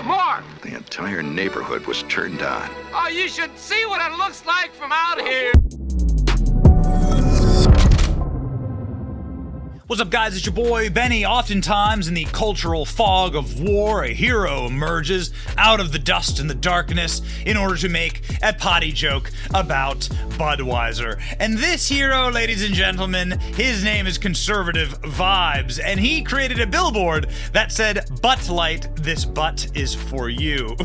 More! The entire neighborhood was turned on. Oh, you should see what it looks like from out here! What's up, guys? It's your boy, Benny. Oftentimes, in the cultural fog of war, a hero emerges out of the dust and the darkness in order to make a potty joke about Budweiser. And this hero, ladies and gentlemen, his name is Conservative Vibes, and he created a billboard that said, "Butt light, this butt is for you."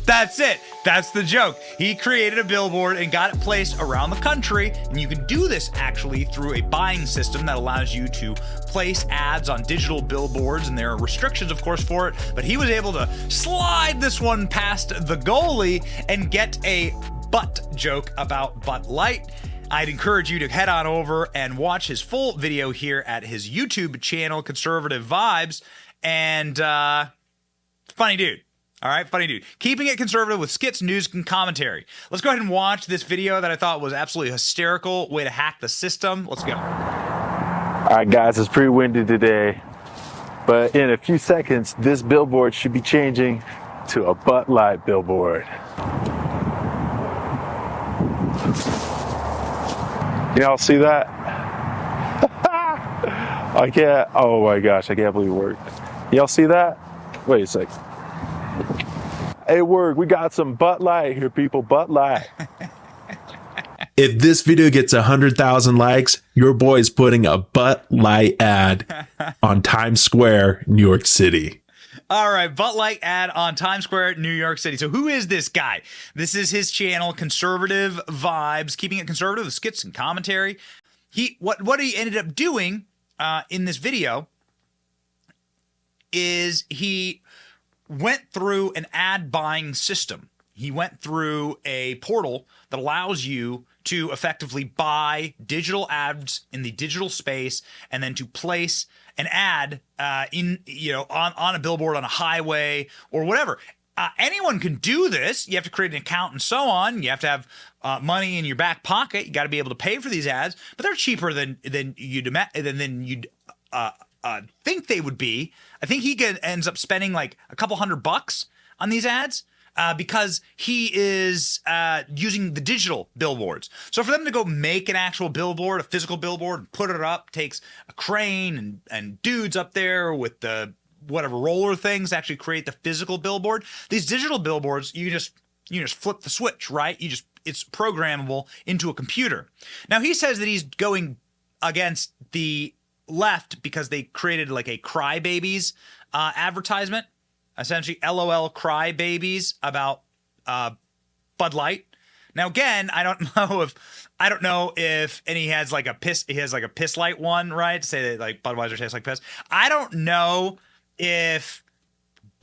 That's it. That's the joke. He created a billboard and got it placed around the country, and you can do this actually through a buying system that allows you to place ads on digital billboards, and there are restrictions, of course, for it, but he was able to slide this one past the goalie and get a butt joke about Butt Light. I'd encourage you to head on over and watch his full video here at his YouTube channel, Conservative Vibes, and funny dude. All right, funny dude. Keeping it conservative with skits, news, and commentary. Let's go ahead and watch this video that I thought was absolutely hysterical. Way to hack the system. Let's go. All right, guys, it's pretty windy today, but in a few seconds, this billboard should be changing to a Butt Light billboard. Y'all see that? I can't. Oh my gosh, I can't believe it worked. Y'all see that? Wait a sec. It worked. We got some Butt Light here, people. Butt Light. If this video gets 100,000 likes, your boy's putting a Butt Light ad on Times Square, New York City. All right, Butt Light ad on Times Square, New York City. So who is this guy? This is his channel, Conservative Vibes, keeping it conservative with skits and commentary. What he ended up doing in this video is he went through an ad buying system. He went through a portal that allows you to effectively buy digital ads in the digital space and then to place an ad on a billboard on a highway or whatever. Anyone can do this. You have to create an account and so on. You have to have money in your back pocket. You got to be able to pay for these ads, but they're cheaper than you'd think they would be. I think he ends up spending like a couple $100 on these ads because he is using the digital billboards. So for them to go make an actual billboard, a physical billboard, and put it up, takes a crane and dudes up there with the whatever roller things to actually create the physical billboard. These digital billboards, you just flip the switch, right? It's programmable into a computer. Now he says that he's going against the left because they created like a Crybabies advertisement, essentially LOL Crybabies about Bud Light. Now again, I don't know if and he has like a piss light one, right? To say that like Budweiser tastes like piss. I don't know if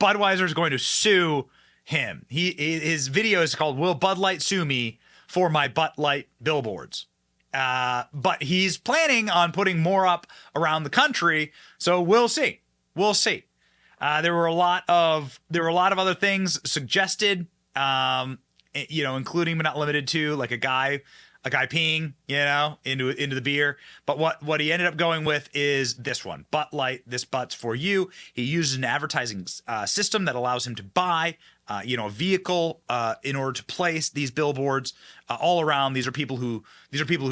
Budweiser is going to sue him. His video is called "Will Bud Light Sue Me for My Butt Light Billboards?" But he's planning on putting more up around the country, so we'll see. We'll see. There were a lot of other things suggested, including but not limited to like a guy peeing, into the beer. But what he ended up going with is this one, Butt Light, this butt's for you. He uses an advertising system that allows him to buy a vehicle in order to place these billboards all around. These are people who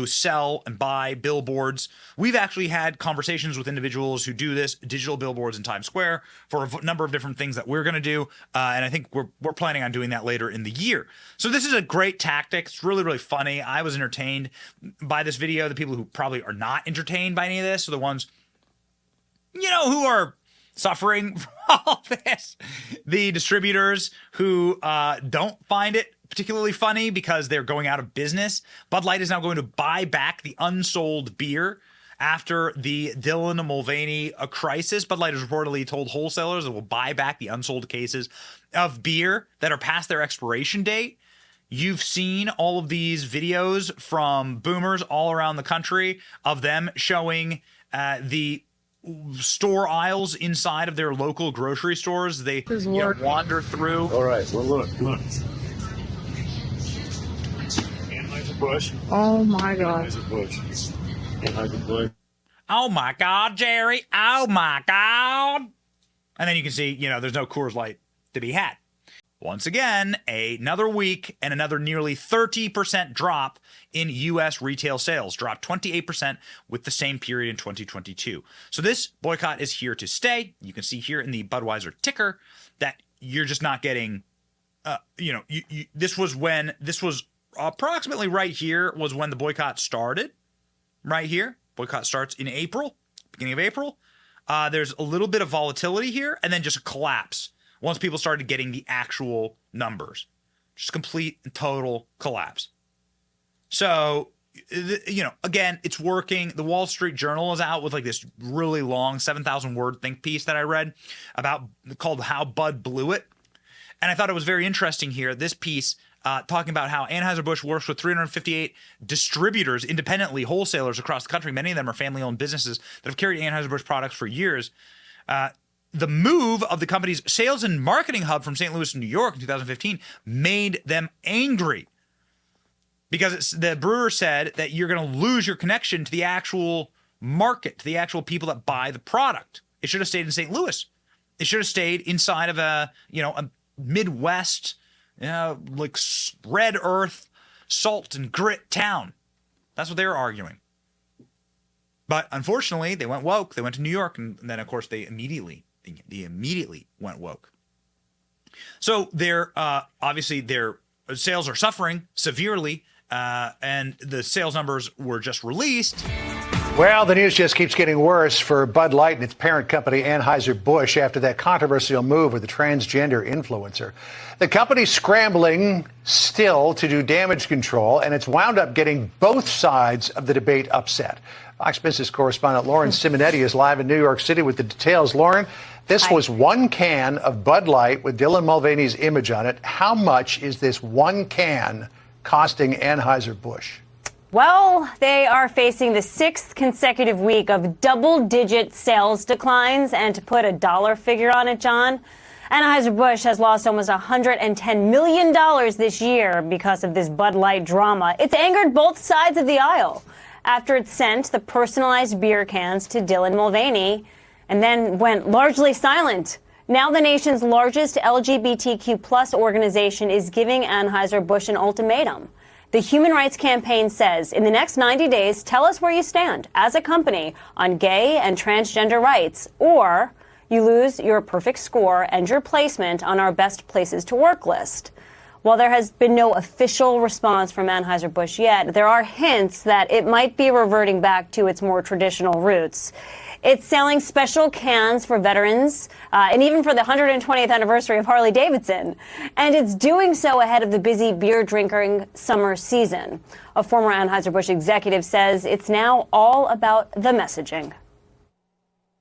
sell and buy billboards. We've actually had conversations with individuals who do this, digital billboards in Times Square, for a number of different things that we're going to do, and I think we're planning on doing that later in the year. So this is a great tactic. It's really, really funny. I was entertained by this video. The people who probably are not entertained by any of this are the ones who are suffering from all this. The distributors who don't find it particularly funny because they're going out of business. Bud Light is now going to buy back the unsold beer after the Dylan Mulvaney crisis. Bud Light has reportedly told wholesalers it will buy back the unsold cases of beer that are past their expiration date. You've seen all of these videos from boomers all around the country of them showing the store aisles inside of their local grocery stores. They wander through. All right, well, look. Bush. Oh my God. Bush. Oh my God, Jerry. Oh my God. And then you can see, there's no Coors Light to be had. Once again, another week and another nearly 30% drop in U.S. retail sales, dropped 28% with the same period in 2022. So this boycott is here to stay. You can see here in the Budweiser ticker that you're just not getting, this was approximately right here was when the boycott started, right here. Boycott starts in April, beginning of April. There's a little bit of volatility here and then just a collapse once people started getting the actual numbers. Just complete and total collapse. So, again, it's working. The Wall Street Journal is out with like this really long 7,000 word think piece that I read called How Bud Blew It. And I thought it was very interesting here. This piece talking about how Anheuser-Busch works with 358 distributors, independently, wholesalers across the country. Many of them are family-owned businesses that have carried Anheuser-Busch products for years. The move of the company's sales and marketing hub from St. Louis to New York in 2015 made them angry because the brewer said that you're going to lose your connection to the actual market, to the actual people that buy the product. It should have stayed in St. Louis. It should have stayed inside of a Midwest, like red earth, salt and grit town. That's what they were arguing. But unfortunately, they went woke. They went to New York, and then of course they immediately went woke. So obviously their sales are suffering severely, and the sales numbers were just released. Well, the news just keeps getting worse for Bud Light and its parent company Anheuser-Busch after that controversial move with the transgender influencer. The company's scrambling still to do damage control, and it's wound up getting both sides of the debate upset. Fox Business correspondent Lauren Simonetti is live in New York City with the details. Lauren, this was one can of Bud Light with Dylan Mulvaney's image on it. How much is this one can costing Anheuser-Busch? Well, they are facing the 6th consecutive week of double-digit sales declines. And to put a dollar figure on it, John, Anheuser-Busch has lost almost $110 million this year because of this Bud Light drama. It's angered both sides of the aisle after it sent the personalized beer cans to Dylan Mulvaney and then went largely silent. Now the nation's largest LGBTQ plus organization is giving Anheuser-Busch an ultimatum. The Human Rights Campaign says, in the next 90 days, tell us where you stand as a company on gay and transgender rights, or you lose your perfect score and your placement on our best places to work list. While there has been no official response from Anheuser-Busch yet, there are hints that it might be reverting back to its more traditional roots. It's selling special cans for veterans and even for the 120th anniversary of Harley-Davidson. And it's doing so ahead of the busy beer-drinking summer season. A former Anheuser-Busch executive says it's now all about the messaging.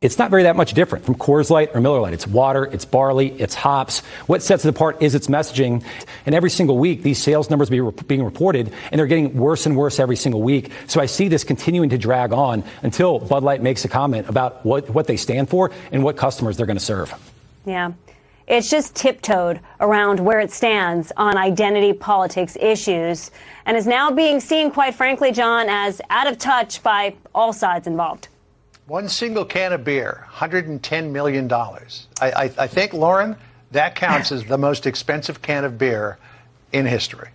It's not very that much different from Coors Light or Miller Lite. It's water, it's barley, it's hops. What sets it apart is its messaging. And every single week, these sales numbers are being reported, and they're getting worse and worse every single week. So I see this continuing to drag on until Bud Light makes a comment about what they stand for and what customers they're going to serve. Yeah. It's just tiptoed around where it stands on identity politics issues and is now being seen, quite frankly, John, as out of touch by all sides involved. One single can of beer, $110 million. I think, Lauren, that counts as the most expensive can of beer in history.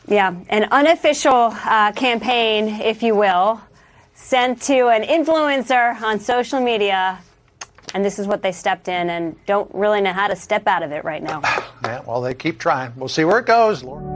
Yeah, an unofficial campaign, if you will, sent to an influencer on social media. And this is what they stepped in and don't really know how to step out of it right now. Yeah, well, they keep trying. We'll see where it goes, Lauren.